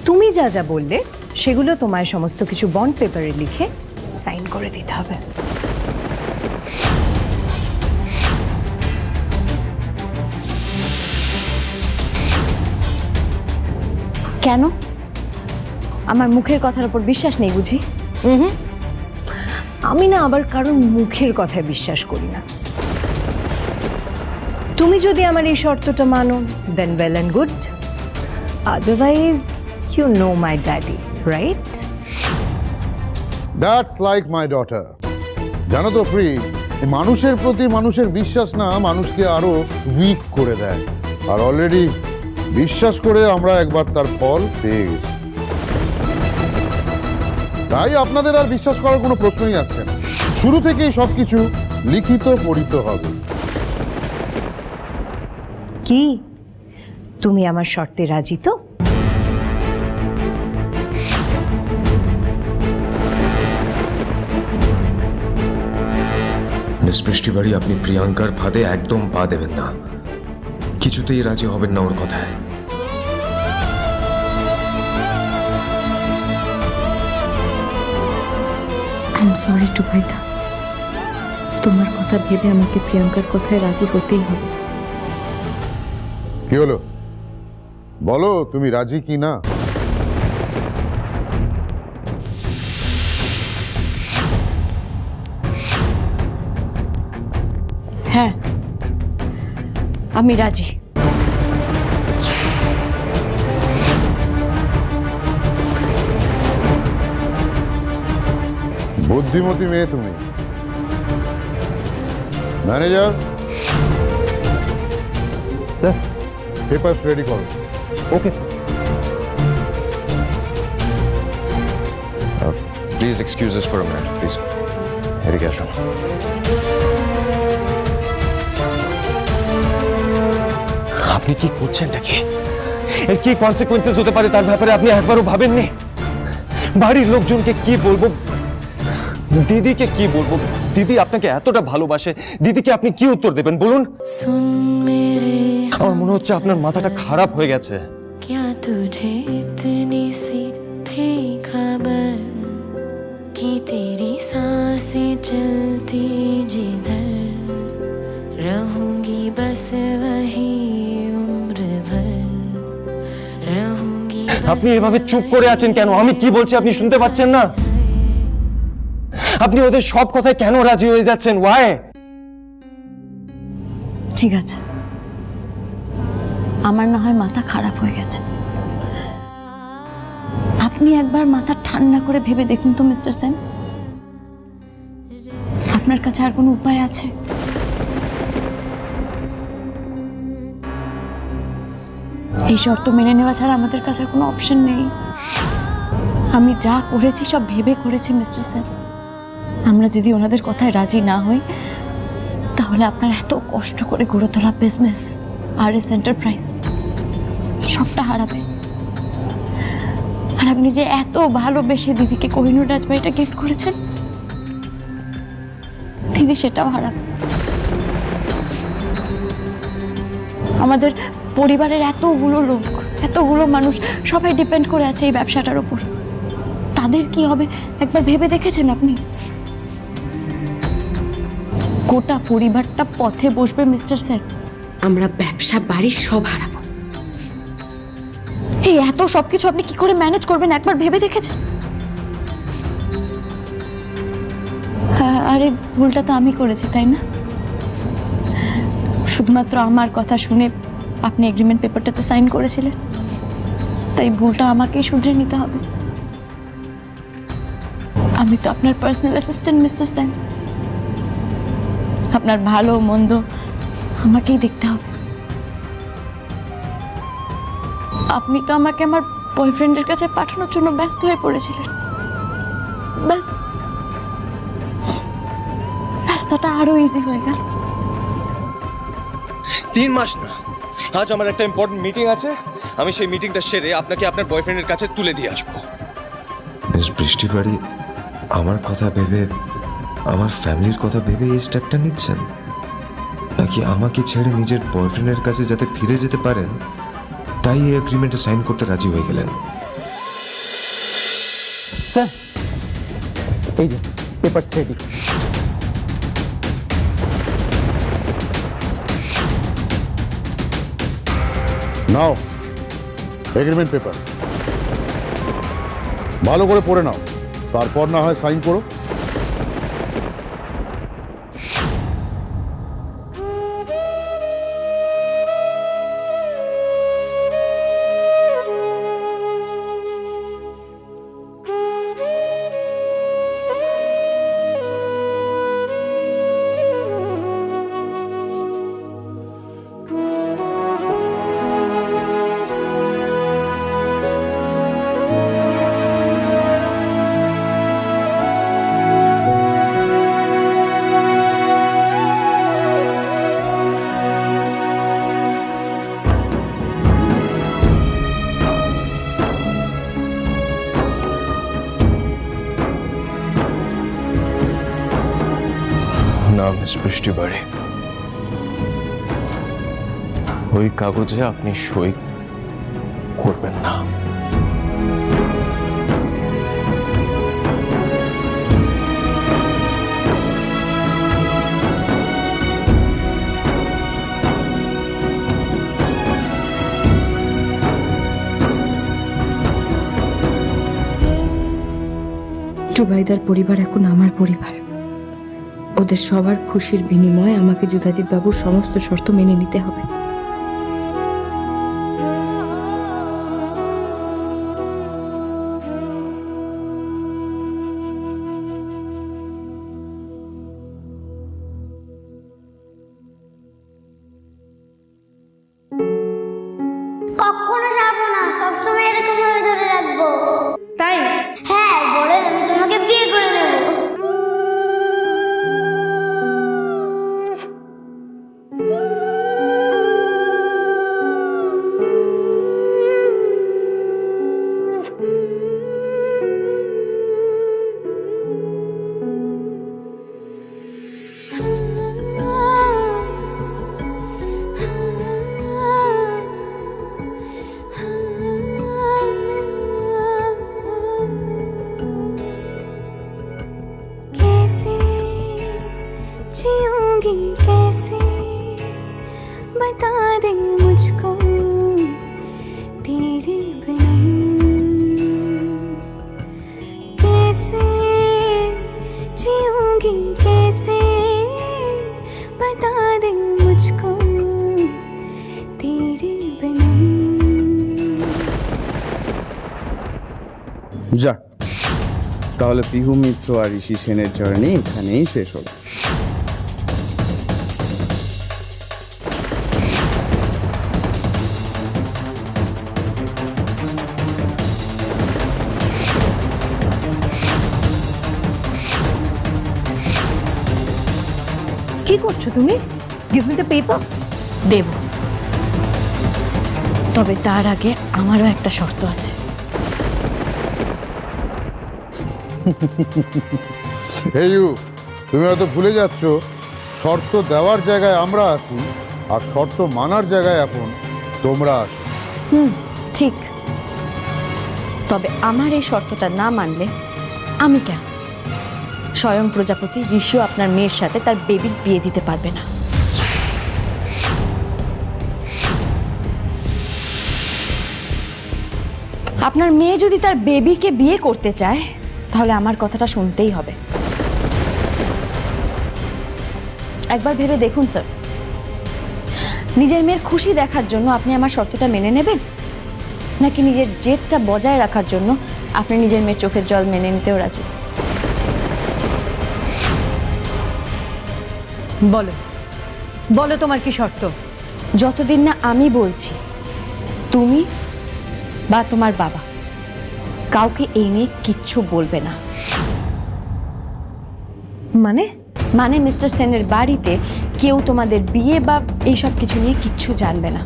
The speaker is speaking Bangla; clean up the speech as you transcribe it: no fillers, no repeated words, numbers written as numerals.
তুমি যা যা বললে সেগুলো তোমায় সমস্ত কিছু বন্ড পেপারে লিখে সাইন করে দিতে হবে। কেন? আমার মুখের কথার উপর বিশ্বাস নেই বুঝি? আমি না আবার কারণ মুখের কথায় বিশ্বাস করি না। তুমি যদি আমার এই শর্তটা মানো then well and good, otherwise you know my daddy, right? That's like my daughter. জানো তো প্রি, মানুষের প্রতি মানুষের বিশ্বাস না মানুষকে আরো উইক করে দেয়, আর অলরেডি বিশ্বাস করে আমরা একবার তার ফল পেয়ে গেছি। তাই আপনাদের আর বিশ্বাস করার কোনো প্রশ্নই আসছে না। শুরু থেকেই সবকিছু লিখিত পড়িত হবে। কি তুমি আমার শর্তে রাজি তো? মিস বৃষ্টি বাড়ি, আপনি প্রিয়াঙ্কার ফাঁদে একদম পা দেবেন না। কিছুতেই রাজি হবেন না ওর কথায়। আই এম সরি টুবাইদা, তোমার কথা ভেবে আমাকে প্রিয়াঙ্কার কথায় রাজি হতেই হবে। কি হলো বলো, তুমি রাজি কি না? হ্যাঁ, আমি রাজি। বুদ্ধিমতী মেয়ে তুমি। Manager, sir. পেপারস রেডি করো। Okay sir. Please excuse us for a minute, please. এদিকে আসুন। আপনি কি করছেন নাকি? এর কি কনসিকুয়েন্সেস হতে পারে তার ব্যাপারে আপনি একবারও ভাবেননি? বাড়ির লোকজনকে কি বলবো, দিদিকে কি বলবো? দিদি আপনাকে এতটা ভালোবাসে, দিদিকে আপনি কি উত্তর দেবেন বলুন? আমার মনে হচ্ছে আপনার মাথাটা খারাপ হয়ে গেছে। क्या तुझे इतनी सी थी खबर कि तेरी सांसें चलती जिधर रहूंगी बस वही उम्र भर रहूंगी। আপনি এভাবে চুপ করে আছেন কেন? আমি কি বলছি আপনি শুনতে পাচ্ছেন না? আপনি ওদের সব কথায় কেন রাজি হয়ে যাচ্ছেন? ওয়াই? ঠিক আছে, আমার না হয় মাথা খারাপ হয়ে গেছে। আপনি একবার মাথা ঠান্ডা করে ভেবে দেখুন তো মিস্টার সেন, আপনার কাছে আর কোনো উপায় আছে? এই শর্ত মেনে নেওয়া ছাড়া আমাদের কাছে আর কোনো অপশন নেই। আমি যা করেছি সব ভেবে করেছি মিস্টার সেন। আমরা যদি ওনাদের কথায় রাজি না হই তাহলে আপনার এত কষ্ট করে গড়ে তোলা বিজনেস আর এস এন্টারপ্রাইজ সবটা হারাবে। আর আপনি যে এত ভালোবেসে দিদিকে কোহিনূর রাজবাড়িটা গিফট করেছেন, দিদি সেটাও হারাবে। আমাদের পরিবারের এতগুলো লোক, এতগুলো মানুষ সবাই ডিপেন্ড করে আছে এই ব্যবসাটার উপর। তাদের কি হবে একবার ভেবে দেখেছেন আপনি? গোটা পরিবারটা পথে বসবে মিস্টার স্যার। আমরা ব্যবসা বাড়ি সব হারাবো। এই এত সবকিছু আপনি কি করে ম্যানেজ করবেন একবার ভেবে দেখেছেন? হ্যাঁ, আরে ভুলটা তো আমি করেছি তাই না? শুধুমাত্র আমার কথা শুনে আপনি এগ্রিমেন্ট পেপারটাতে সাইন করেছিলেন, তাই ভুলটা আমাকেই শুধরে নিতে হবে। আমি তো আপনার পার্সোনাল অ্যাসিস্ট্যান্ট মিস্টার সেন। আপনার ভালো মন্দ আমাকেই দেখতে হবে। আপনি তো আমাকে আমার বয়ফ্রেন্ডের কাছে পাঠানোর জন্য ব্যস্ত হয়ে পড়েছিলেন। ব্যাস, রাস্তাটা আরো ইজি হয়ে গেল। 3 মাস না, আজ আমার একটা ইম্পর্টেন্ট মিটিং আছে। আমি সেই মিটিংটা সেরে আপনাকে আপনার বয়ফ্রেন্ডের কাছে তুলে দিয়ে আসবো। মিস বৃষ্টি বাড়ি, আমার কথা ভেবে, আমার ফ্যামিলির কথা ভেবে এই স্টেপটা নিচ্ছেন, নাকি আমাকে ছেড়ে নিজের বয়ফ্রেন্ডের কাছে যাতে ফিরে যেতে পারেন তাই এই এগ্রিমেন্টে সাইন করতে রাজি হয়ে গেলেন? স্যার এই যে পেপার রেডি। নাও এগ্রিমেন্ট পেপার, ভালো করে পড়ে নাও, তারপর না হয় সাইন করো। না মিস বৃষ্টি বাড়ি, ওই কাগজে আপনি সই করবেন না। জুবাইদার পরিবার এখন আমার পরিবার। ওদের সবার খুশির বিনিময়ে আমাকে যুধাজিৎ বাবুর সমস্ত শর্ত মেনে নিতে হবে। কখনো যাবো না, সবসময় এরকম ভাবে ধরে রাখবো। তাই? হ্যাঁ, বলে আমি তোমাকে বিয়ে করে নেব। जीऊंगी कैसे बता दे मुझको तेरे बिना, कैसे जीऊंगी कैसे बता दे मुझको तेरे बिना। যাক, তাহলে পিহু মিত্র আর ঋষি সেনের জার্নি এখানেই শেষ হলো। কি করছো তুমি? Give me the paper. দেব, তবে তার আগে আমারও একটা শর্ত আছে। এই তুমি হয়তো ভুলে যাচ্ছ, শর্ত দেওয়ার জায়গায় আমরা আছি আর শর্ত মানার জায়গায় এখন তোমরা আছো। ঠিক, তবে আমার এই শর্তটা না মানলে আমি কেন, স্বয়ং প্রজাপতি ঋষিও আপনার মেয়ের সাথে তার বেবির বিয়ে দিতে পারবে না। আপনার মেয়ে যদি তার বেবিকে বিয়ে করতে চায় তাহলে আমার কথাটা শুনতেই হবে। একবার ভেবে দেখুন স্যার, নিজের মেয়ের খুশি দেখার জন্য আপনি আমার শর্তটা মেনে নেবেন, নাকি নিজের জেদটা বজায় রাখার জন্য আপনি নিজের মেয়ের চোখের জল মেনে নিতেও রাজি? বলো বলো তোমার কি শর্ত? যতদিন না আমি বলছি তুমি বা তোমার বাবা কাউকে এই নিয়ে কিচ্ছু বলবে না। মানে? মানে মিস্টার সেনের বাড়িতে কেউ তোমাদের বিয়ে বা এইসব কিছু নিয়ে কিচ্ছু জানবে না।